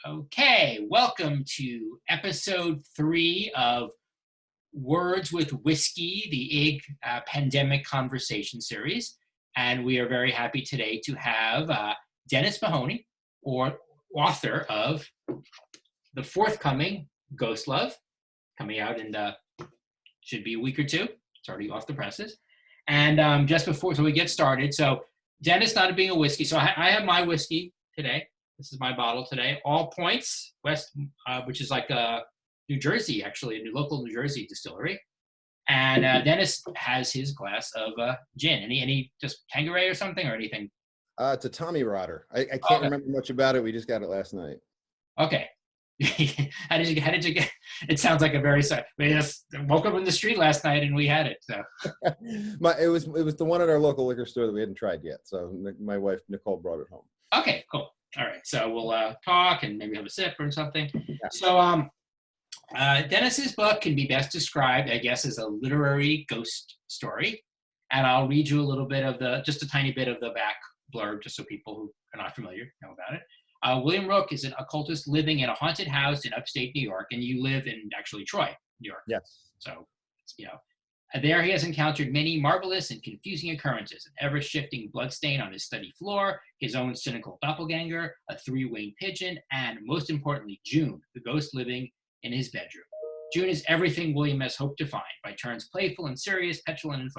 Okay, welcome to episode 3 of Words with Whiskey, the IG Pandemic Conversation Series. And we are very happy today to have Dennis Mahoney, or author of the forthcoming Ghostlove, coming out in should be a week or two. It's already off the presses. And just before, so we get started. So Dennis not being a whiskey. So I have my whiskey today. This is my bottle today. All Points West, which is like New Jersey, actually, a local New Jersey distillery. And Dennis has his glass of gin. Any just Tanqueray or something or anything? It's a Tommy Rotter. I can't remember much about it. We just got it last night. Okay. How did you get? It sounds like a very. We just woke up in the street last night and we had it. So it was the one at our local liquor store that we hadn't tried yet. So my wife Nicole brought it home. Okay, cool. All right, so we'll talk and maybe have a sip or something. Yeah. So Dennis's book can be best described, I guess, as a literary ghost story. And I'll read you a little bit of just a tiny bit of the back blurb, just so people who are not familiar know about it. William Rook is an occultist living in a haunted house in upstate New York, and you live in actually Troy, New York. Yes. So, there he has encountered many marvelous and confusing occurrences, an ever-shifting bloodstain on his study floor, his own cynical doppelgänger, a three-winged pigeon, and most importantly, June, the ghost living in his bedroom. June is everything William has hoped to find, by turns playful and serious, petulant and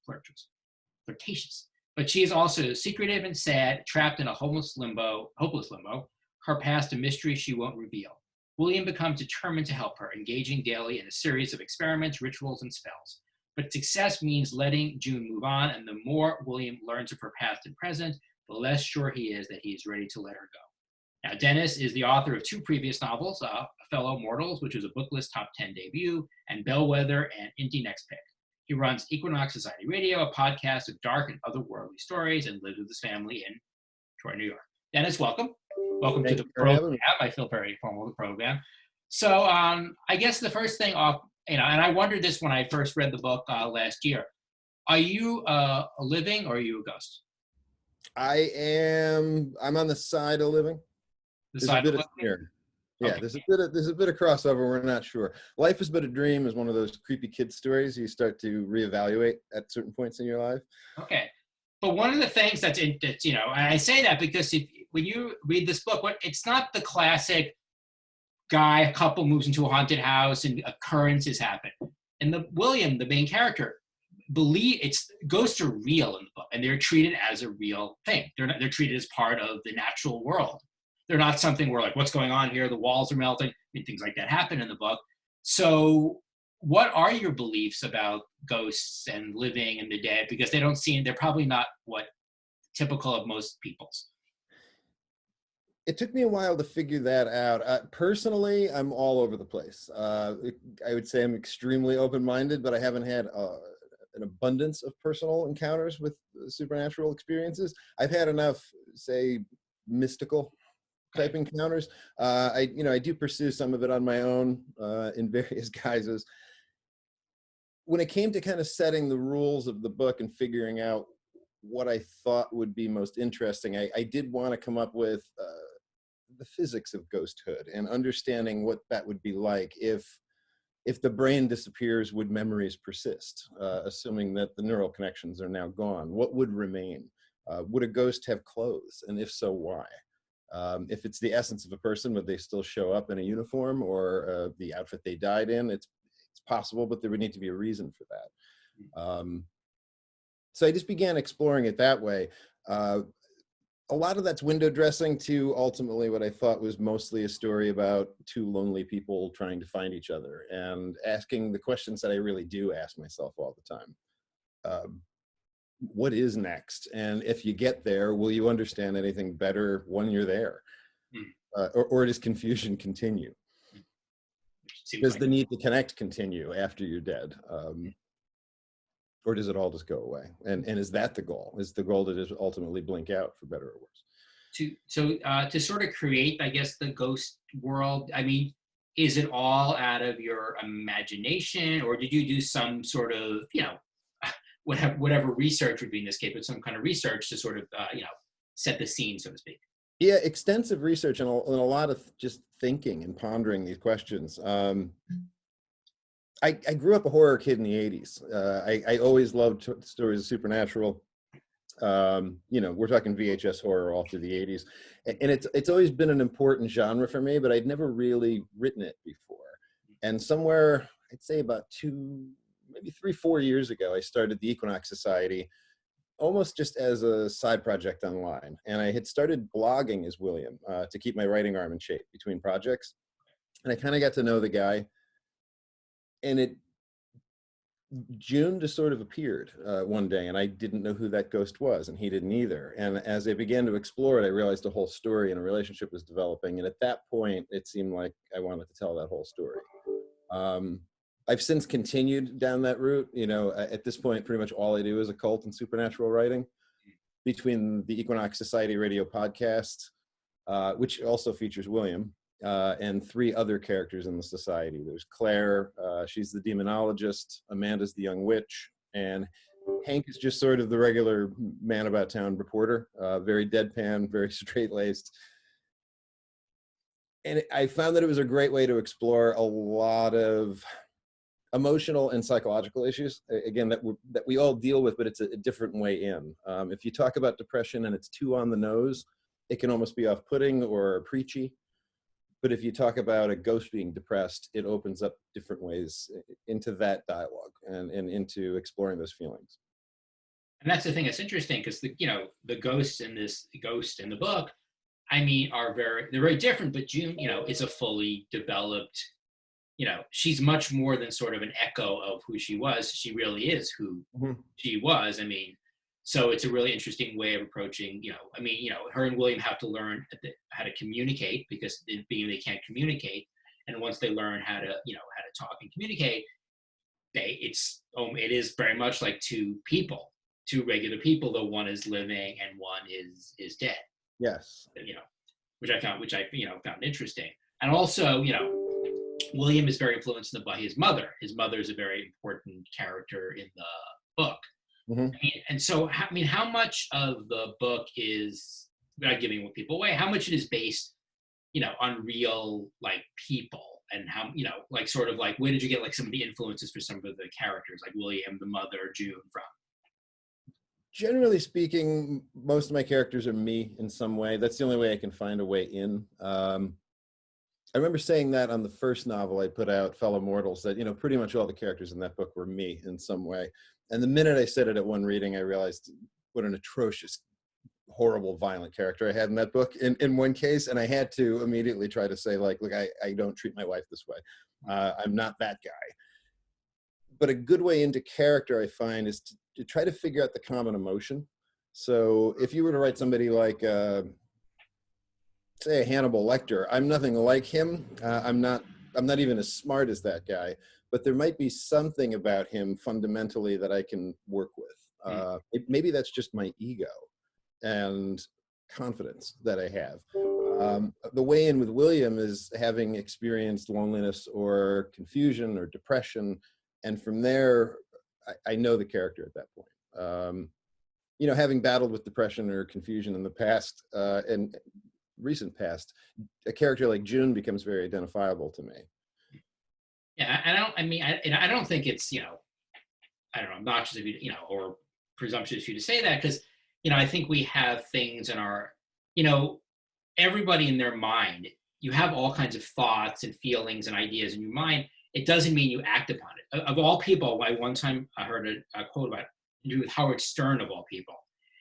flirtatious. But she is also secretive and sad, trapped in a hopeless limbo, her past a mystery she won't reveal. William becomes determined to help her, engaging daily in a series of experiments, rituals, and spells. But success means letting June move on, and the more William learns of her past and present, the less sure he is that he is ready to let her go. Now, Dennis is the author of 2 previous novels, Fellow Mortals, which was a booklist top 10 debut, and Bellwether and Indie Next Pick. He runs Equinox Society Radio, a podcast of dark and otherworldly stories, and lives with his family in Troy, New York. Dennis, welcome. Welcome to the program. I feel very formal, the program. So I guess the first thing off, and I wondered this when I first read the book last year. Are you a living or are you a ghost? I'm on the side of living. There's a bit of Yeah, okay. there's a bit of crossover. We're not sure. Life is but a dream is one of those creepy kid stories you start to reevaluate at certain points in your life. Okay. But one of the things that's and I say that because when you read this book, it's not the classic a couple moves into a haunted house and occurrences happen. And William, the main character, ghosts are real in the book, and they're treated as a real thing. They're treated as part of the natural world. They're not something where like, what's going on here? The walls are melting. Things like that happen in the book. So what are your beliefs about ghosts and living and the dead? Because they're probably not what typical of most people's. It took me a while to figure that out. Personally, I'm all over the place. I would say I'm extremely open-minded, but I haven't had an abundance of personal encounters with supernatural experiences. I've had enough, say, mystical type encounters. I do pursue some of it on my own in various guises. When it came to kind of setting the rules of the book and figuring out what I thought would be most interesting, I did want to come up with the physics of ghosthood and understanding what that would be like if the brain disappears, would memories persist? Assuming that the neural connections are now gone, what would remain? Would a ghost have clothes? And if so, why? If it's the essence of a person, would they still show up in a uniform or the outfit they died in? It's possible, but there would need to be a reason for that. So I just began exploring it that way. A lot of that's window dressing to ultimately what I thought was mostly a story about 2 lonely people trying to find each other and asking the questions that I really do ask myself all the time. What is next? And if you get there, will you understand anything better when you're there? Or does confusion continue? Does the need to connect continue after you're dead? Or does it all just go away? And is that the goal? Is the goal to just ultimately blink out, for better or worse? To sort of create, I guess, the ghost world, I mean, is it all out of your imagination, or did you do some sort of, whatever research would be in this case, but some kind of research to sort of, set the scene, so to speak? Yeah, extensive research and and a lot of just thinking and pondering these questions. I grew up a horror kid in the 80s. I always loved stories of supernatural. We're talking VHS horror all through the 80s. And it's always been an important genre for me, but I'd never really written it before. And somewhere, I'd say about maybe 3-4 years ago, I started the Equinox Society, almost just as a side project online. And I had started blogging as William to keep my writing arm in shape between projects. And I kind of got to know the guy. And June just sort of appeared one day, and I didn't know who that ghost was, and he didn't either. And as I began to explore it, I realized a whole story and a relationship was developing. And at that point, it seemed like I wanted to tell that whole story. I've since continued down that route. At this point, pretty much all I do is occult and supernatural writing. Between the Equinox Society radio podcast, which also features William, and 3 other characters in the society. There's Claire, she's the demonologist, Amanda's the young witch, and Hank is just sort of the regular man about town reporter, very deadpan, very straight-laced. And I found that it was a great way to explore a lot of emotional and psychological issues, again, that we all deal with, but it's a different way in. If you talk about depression and it's too on the nose, it can almost be off-putting or preachy. But if you talk about a ghost being depressed, it opens up different ways into that dialogue and into exploring those feelings. And that's the thing that's interesting, because the ghosts in the book, I mean, they're very different. But June, is a fully developed, she's much more than sort of an echo of who she was. She really is who she was. I mean, so it's a really interesting way of approaching, her and William have to learn how to communicate, because being they can't communicate. And once they learn how to talk and communicate, it is very much like two regular people, though one is living and one is dead. Yes. Which I found interesting. And also, William is very influenced by his mother. His mother is a very important character in the book. And so, how much of the book is, without giving people away, how much it is based, on real people, and how, sort of where did you get some of the influences for some of the characters, like William, the mother, June, from? Generally speaking, most of my characters are me in some way. That's the only way I can find a way in. I remember saying that on the first novel I put out, Fellow Mortals, that, pretty much all the characters in that book were me in some way. And the minute I said it at one reading, I realized what an atrocious, horrible, violent character I had in that book in one case. And I had to immediately try to say, look, I don't treat my wife this way. I'm not that guy. But a good way into character, I find, is to try to figure out the common emotion. So if you were to write somebody like, say, a Hannibal Lecter, I'm nothing like him. I'm not even as smart as that guy. But there might be something about him fundamentally that I can work with. Maybe that's just my ego and confidence that I have. The way in with William is having experienced loneliness or confusion or depression. And from there, I know the character at that point. Having battled with depression or confusion in the past and recent past, a character like June becomes very identifiable to me. Yeah, I don't think it's, obnoxious of you, or presumptuous of you to say that, because, I think we have things in our, everybody in their mind, you have all kinds of thoughts and feelings and ideas in your mind. It doesn't mean you act upon it. Of all people, one time I heard a quote about it with Howard Stern, of all people.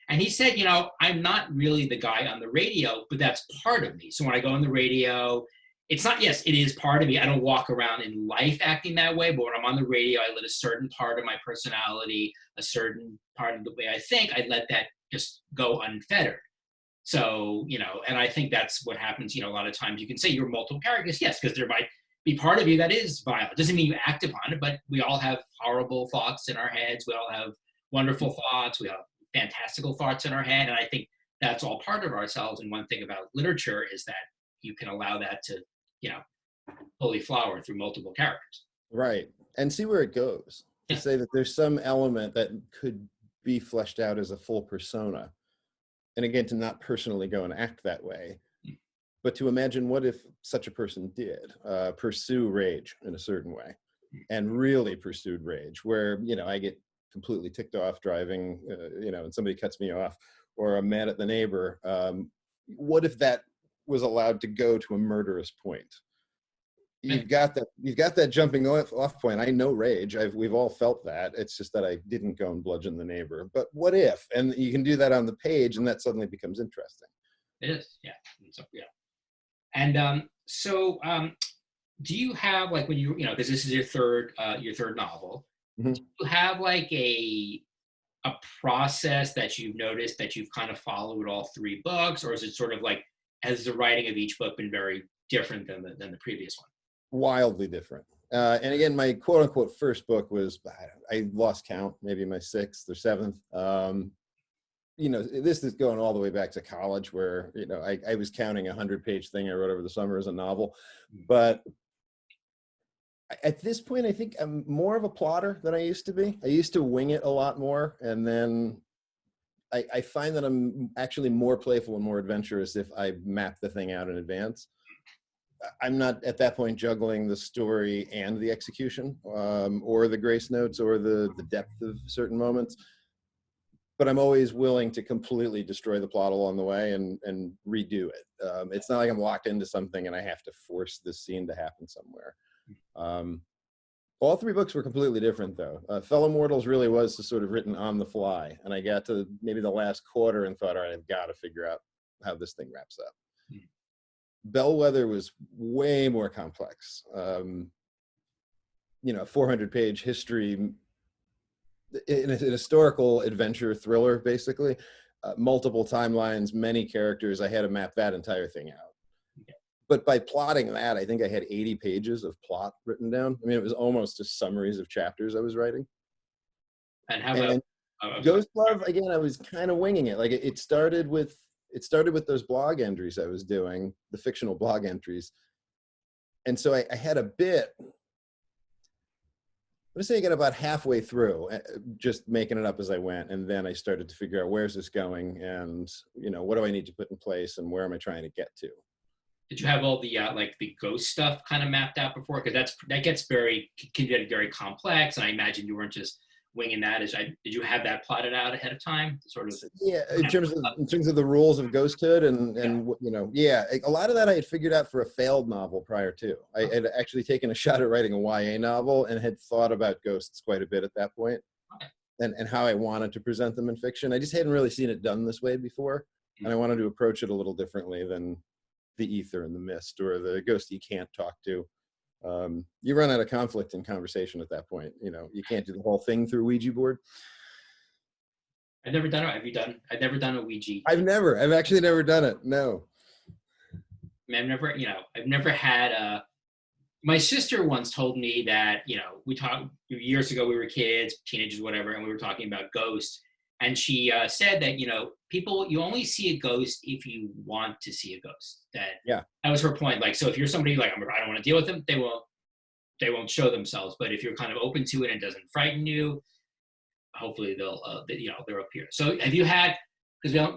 And he said, I'm not really the guy on the radio, but that's part of me. So when I go on the radio, it's not, yes, it is part of me. I don't walk around in life acting that way, but when I'm on the radio, I let a certain part of my personality, a certain part of the way I think, I let that just go unfettered. So, and I think that's what happens, a lot of times you can say you're multiple characters, yes, because there might be part of you that is violent. It doesn't mean you act upon it, but we all have horrible thoughts in our heads. We all have wonderful thoughts. We have fantastical thoughts in our head. And I think that's all part of ourselves. And one thing about literature is that you can allow that to, fully flower through multiple characters. Right. And see where it goes. To say that there's some element that could be fleshed out as a full persona. And again, to not personally go and act that way, but to imagine what if such a person did pursue rage in a certain way, and really pursued rage, where, you know, I get completely ticked off driving, you know, and somebody cuts me off, or I'm mad at the neighbor. What if that was allowed to go to a murderous point? You've got that jumping off point. I know rage. We've all felt that. It's just that I didn't go and bludgeon the neighbor. But what if? And you can do that on the page, and that suddenly becomes interesting. It is, yeah. So, yeah. And do you have, like, when you know, because this is your third novel, Mm-hmm. do you have like a process that you've noticed that you've kind of followed all three books, or is it sort of like, has the writing of each book been very different than the previous one? Wildly different. And again, my quote unquote first book was, I lost count, maybe my sixth or seventh. You know, this is going all the way back to college, where, you know, I was counting 100-page thing I wrote over the summer as a novel. But at this point, I think I'm more of a plotter than I used to be. I used to wing it a lot more. And then I find that I'm actually more playful and more adventurous if I map the thing out in advance. I'm not at that point juggling the story and the execution, or the grace notes, or the depth of certain moments. But I'm always willing to completely destroy the plot along the way and redo it. It's not like I'm locked into something and I have to force this scene to happen somewhere. All three books were completely different, though. Fellow Mortals really was sort of written on the fly. And I got to maybe the last quarter and thought, all right, I've got to figure out how this thing wraps up. Bellwether was way more complex. You know, 400-page history, an historical adventure thriller, basically. Multiple timelines, many characters. I had to map that entire thing out. Okay. But by plotting that, I think I had 80 pages of plot written down. I mean, it was almost just summaries of chapters I was writing. And how about Ghostlove? Again, I was kind of winging it. Like it started with those blog entries I was doing, the fictional blog entries. And so I had a bit, let's say I got about halfway through, just making it up as I went. And then I started to figure out, where's this going? And, you know, what do I need to put in place, and where am I trying to get to? Did you have all the like the ghost stuff kind of mapped out before? Because that can get very complex. And I imagine you weren't just winging that. Did you have that plotted out ahead of time? Sort of. Yeah, in terms of the rules of ghosthood and you know, yeah, a lot of that I had figured out for a failed novel prior to. I had actually taken a shot at writing a YA novel and had thought about ghosts quite a bit at that point, and how I wanted to present them in fiction. I just hadn't really seen it done this way before, and I wanted to approach it a little differently than the ether and the mist, or the ghost you can't talk to. You run out of conflict in conversation at that point. You know, you can't do the whole thing through Ouija board. I've never done it. Have you done? I've never done a Ouija. I've actually never done it. No. I mean, I've never had my sister once told me that, you know, we talked years ago, we were kids, teenagers, whatever, and we were talking about ghosts. And she said that, you know, you only see a ghost if you want to see a ghost. That was her point. Like, so if you're somebody like, I don't want to deal with them, they won't show themselves. But if you're kind of open to it and it doesn't frighten you, hopefully they'll appear. So have you had, because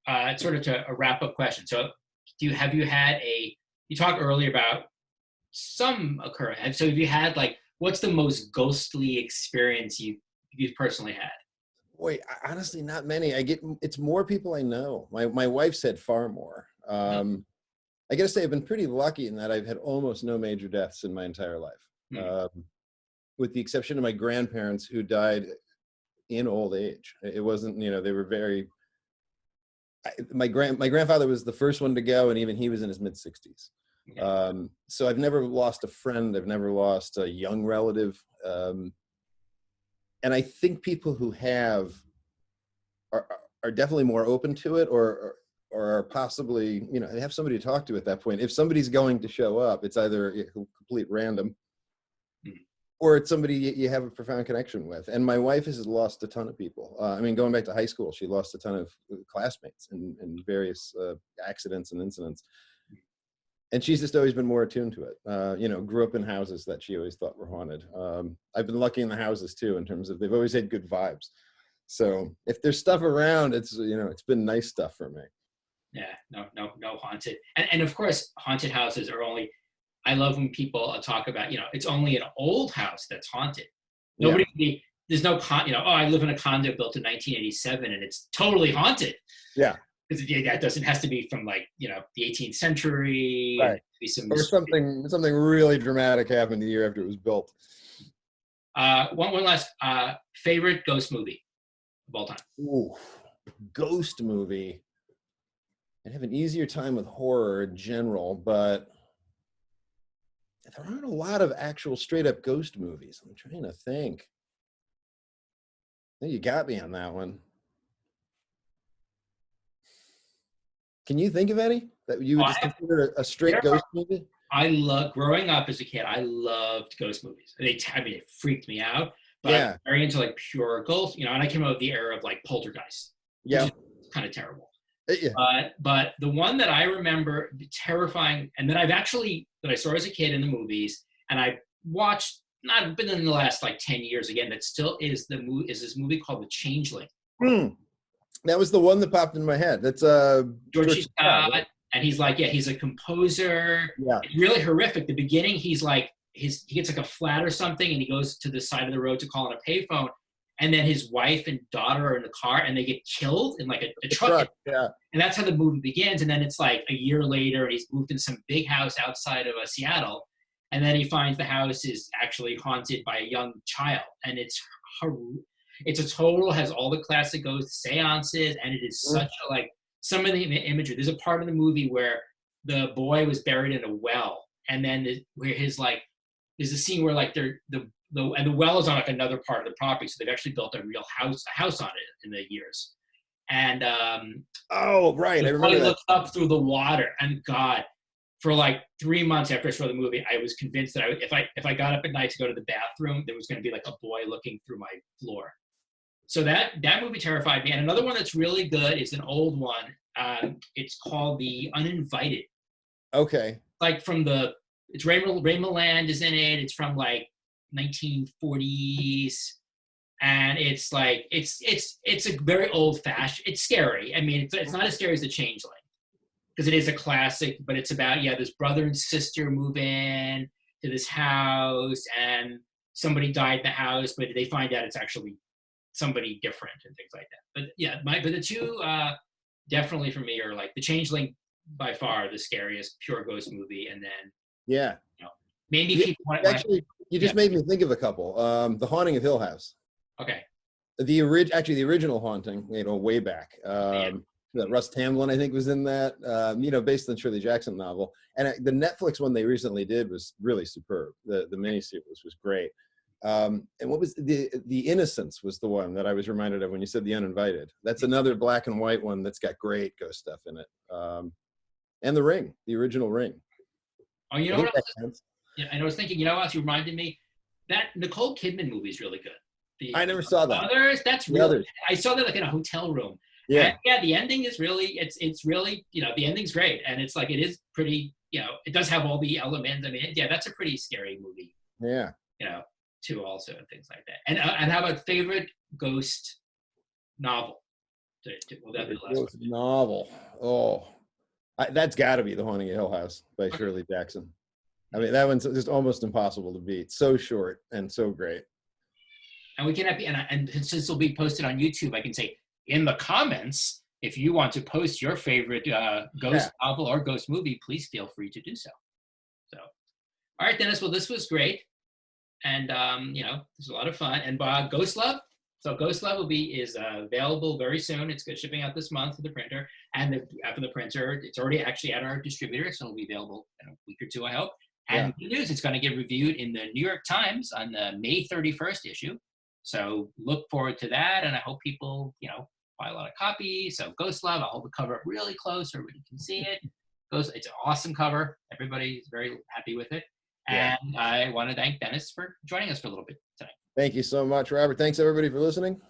it's sort of a wrap up question. So have you had you talked earlier about some occurrence. So have you had, like, what's the most ghostly experience you've personally had? Boy, honestly, not many. It's more people I know. My wife said far more. I gotta say, I've been pretty lucky in that I've had almost no major deaths in my entire life, with the exception of my grandparents, who died in old age. It wasn't, you know, they were very. My grandfather was the first one to go, and even he was in his mid-60s. Okay. So I've never lost a friend. I've never lost a young relative. And I think people who have are definitely more open to it, or are possibly, you know, they have somebody to talk to at that point. If somebody's going to show up, it's either a complete random, or it's somebody you have a profound connection with. And my wife has lost a ton of people. I mean, going back to high school, she lost a ton of classmates in various accidents and incidents. And she's just always been more attuned to it. You know, grew up in houses that she always thought were haunted. I've been lucky in the houses too, in terms of they've always had good vibes. So if there's stuff around, it's, it's been nice stuff for me. Yeah, no haunted. And of course, haunted houses are only, I love when people talk about, it's only an old house that's haunted. Nobody would be, there's no, I live in a condo built in 1987 and it's totally haunted. Yeah. Because that has to be from like, the 18th century. Right. Or something really dramatic happened the year after it was built. One last favorite ghost movie of all time. Ooh, ghost movie. I'd have an easier time with horror in general, but there aren't a lot of actual straight up ghost movies. I'm trying to think. You got me on that one. Can you think of any that you would just consider a straight ghost movie? Growing up as a kid, I loved ghost movies. It freaked me out, but I'm very into like pure ghost, and I came out of the era of like Poltergeist. Yeah. Which is kind of terrible. Yeah. But the one that I remember terrifying, and that I saw as a kid in the movies, and I watched, not been in the last like 10 years again, that still is this movie called The Changeling. That was the one that popped in my head. That's George Scott, right? And he's like, he's a composer. Yeah. It's really horrific. The beginning, he's like, he gets like a flat or something, and he goes to the side of the road to call on a payphone. And then his wife and daughter are in the car, and they get killed in like a truck. Yeah. And that's how the movie begins. And then it's like a year later, and he's moved in some big house outside of Seattle. And then he finds the house is actually haunted by a young child. And it's a total, has all the classic ghost seances. And it is such a, like, some of the imagery. There's a part of the movie where the boy was buried in a well. And then there's a scene where like and the well is on like another part of the property, so they've actually built a real house on it in the years. And oh right, I remember that. Looked up through the water, and God, for like 3 months after I saw the movie, I was convinced that if I got up at night to go to the bathroom, there was going to be like a boy looking through my floor. So that movie terrified me. And another one that's really good is an old one. It's called The Uninvited. Okay. Like it's Ray Milland is in it. It's from like 1940s, and it's like it's a very old fashioned. It's scary. I mean, it's not as scary as The Changeling, because it is a classic. But it's about this brother and sister move in to this house, and somebody died in the house, but they find out it's actually somebody different and things like that. But but the two definitely for me are like The Changeling, by far the scariest pure ghost movie, and then maybe people actually. You just made me think of a couple. The Haunting of Hill House. Okay. The original Haunting, way back. Russ Tamblyn, I think, was in that. Based on Shirley Jackson novel. And the Netflix one they recently did was really superb. The miniseries was great. And what was the Innocents was the one that I was reminded of when you said The Uninvited. That's another black and white one that's got great ghost stuff in it. And The Ring, the original Ring. Oh, you know what else? Yeah, and I was thinking, what you reminded me? That Nicole Kidman movie is really good. I never saw that. Others, that's really. I saw that like in a hotel room. Yeah. And, the ending is really. It's really. The ending's great, and it's like it is pretty. It does have all the elements. I mean, that's a pretty scary movie. Yeah. Too also, and things like that. And how about favorite ghost novel? Will that be the last ghost novel? Oh, that's got to be The Haunting of Hill House by Shirley Jackson. I mean, that one's just almost impossible to beat. So short and so great. And we can have, and since it'll be posted on YouTube, I can say in the comments, if you want to post your favorite ghost novel or ghost movie, please feel free to do so. So, all right, Dennis. Well, this was great, and this was a lot of fun. And Ghostlove. So Ghostlove is available very soon. It's shipping out this month for the printer, and for the printer, it's already actually at our distributor, so it'll be available in a week or two, I hope. And good news, it's going to get reviewed in the New York Times on the May 31st issue. So look forward to that, and I hope people, buy a lot of copies. So Ghostlove, I'll hold the cover up really close so everybody can see it. It's an awesome cover. Everybody's very happy with it. Yeah. And I want to thank Dennis for joining us for a little bit tonight. Thank you so much, Robert. Thanks, everybody, for listening.